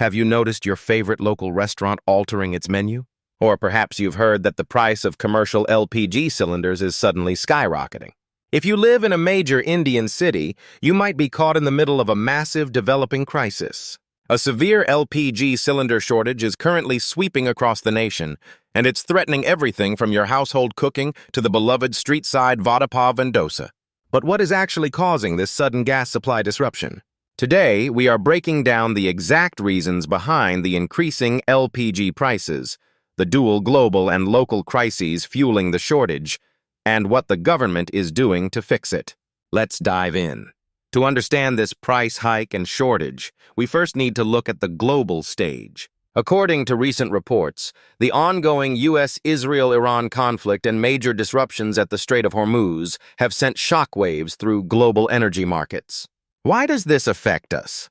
Have you noticed your favorite local restaurant altering its menu? Or perhaps you've heard that the price of commercial LPG cylinders is suddenly skyrocketing. If you live in a major Indian city, you might be caught in the middle of a massive developing crisis. A severe LPG cylinder shortage is currently sweeping across the nation, and it's threatening everything from your household cooking to the beloved street-side vada pav and dosa. But what is actually causing this sudden gas supply disruption? Today, we are breaking down the exact reasons behind the increasing LPG prices, the dual global and local crises fueling the shortage, and what the government is doing to fix it. Let's dive in. To understand this price hike and shortage, we first need to look at the global stage. According to recent reports, the ongoing U.S.-Israel-Iran conflict and major disruptions at the Strait of Hormuz have sent shockwaves through global energy markets. Why does this affect us?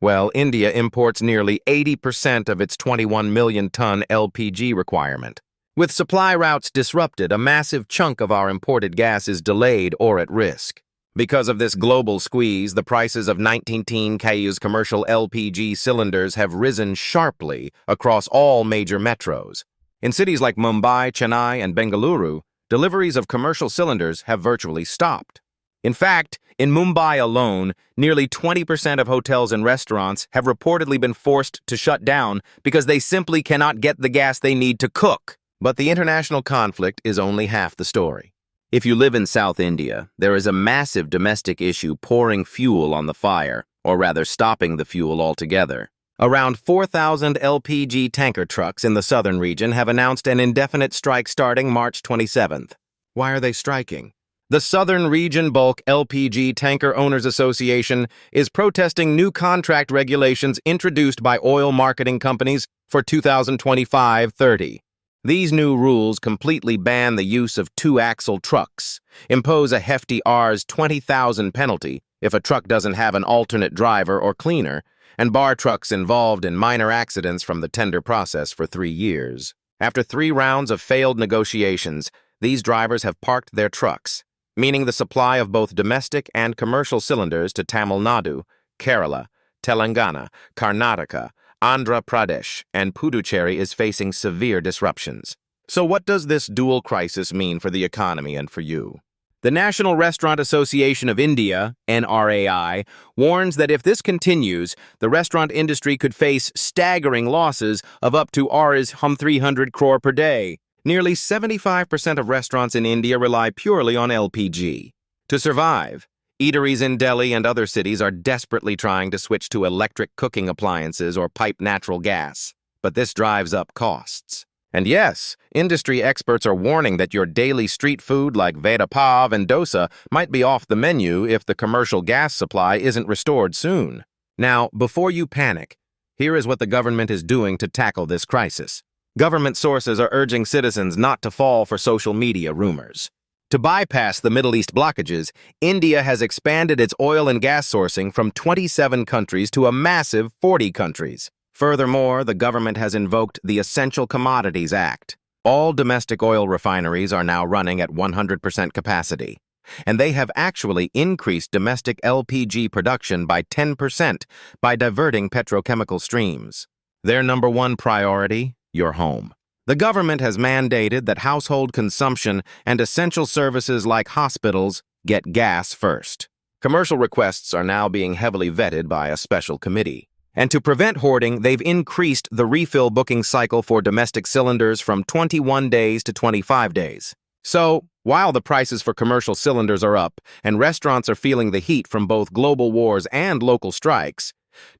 Well, India imports nearly 80% of its 21 million-ton LPG requirement. With supply routes disrupted, a massive chunk of our imported gas is delayed or at risk. Because of this global squeeze, the prices of 19 KU's commercial LPG cylinders have risen sharply across all major metros. In cities like Mumbai, Chennai, and Bengaluru, deliveries of commercial cylinders have virtually stopped. In fact, in Mumbai alone, nearly 20% of hotels and restaurants have reportedly been forced to shut down because they simply cannot get the gas they need to cook. But the international conflict is only half the story. If you live in South India, there is a massive domestic issue pouring fuel on the fire, or rather stopping the fuel altogether. Around 4,000 LPG tanker trucks in the southern region have announced an indefinite strike starting March 27th. Why are they striking? The Southern Region Bulk LPG Tanker Owners Association is protesting new contract regulations introduced by oil marketing companies for 2025-30. These new rules completely ban the use of two-axle trucks, impose a hefty Rs. 20,000 penalty if a truck doesn't have an alternate driver or cleaner, and bar trucks involved in minor accidents from the tender process for 3 years. After 3 rounds of failed negotiations, these drivers have parked their trucks, meaning the supply of both domestic and commercial cylinders to Tamil Nadu, Kerala, Telangana, Karnataka, Andhra Pradesh, and Puducherry is facing severe disruptions. So what does this dual crisis mean for the economy and for you? The National Restaurant Association of India, NRAI, warns that if this continues, the restaurant industry could face staggering losses of up to Rs. 300 crore per day. Nearly 75% of restaurants in India rely purely on LPG. To survive, eateries in Delhi and other cities are desperately trying to switch to electric cooking appliances or piped natural gas, but this drives up costs. And yes, industry experts are warning that your daily street food like vada pav and dosa might be off the menu if the commercial gas supply isn't restored soon. Now, before you panic, here is what the government is doing to tackle this crisis. Government sources are urging citizens not to fall for social media rumors. To bypass the Middle East blockages, India has expanded its oil and gas sourcing from 27 countries to a massive 40 countries. Furthermore, the government has invoked the Essential Commodities Act. All domestic oil refineries are now running at 100% capacity, and they have actually increased domestic LPG production by 10% by diverting petrochemical streams. Their number one priority: your home. The government has mandated that household consumption and essential services like hospitals get gas first. Commercial requests are now being heavily vetted by a special committee. And to prevent hoarding, they've increased the refill booking cycle for domestic cylinders from 21 days to 25 days. So, while the prices for commercial cylinders are up and restaurants are feeling the heat from both global wars and local strikes,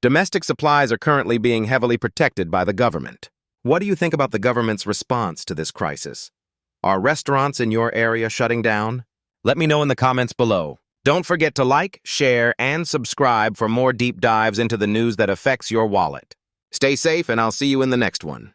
domestic supplies are currently being heavily protected by the government. What do you think about the government's response to this crisis? Are restaurants in your area shutting down? Let me know in the comments below. Don't forget to like, share, and subscribe for more deep dives into the news that affects your wallet. Stay safe, and I'll see you in the next one.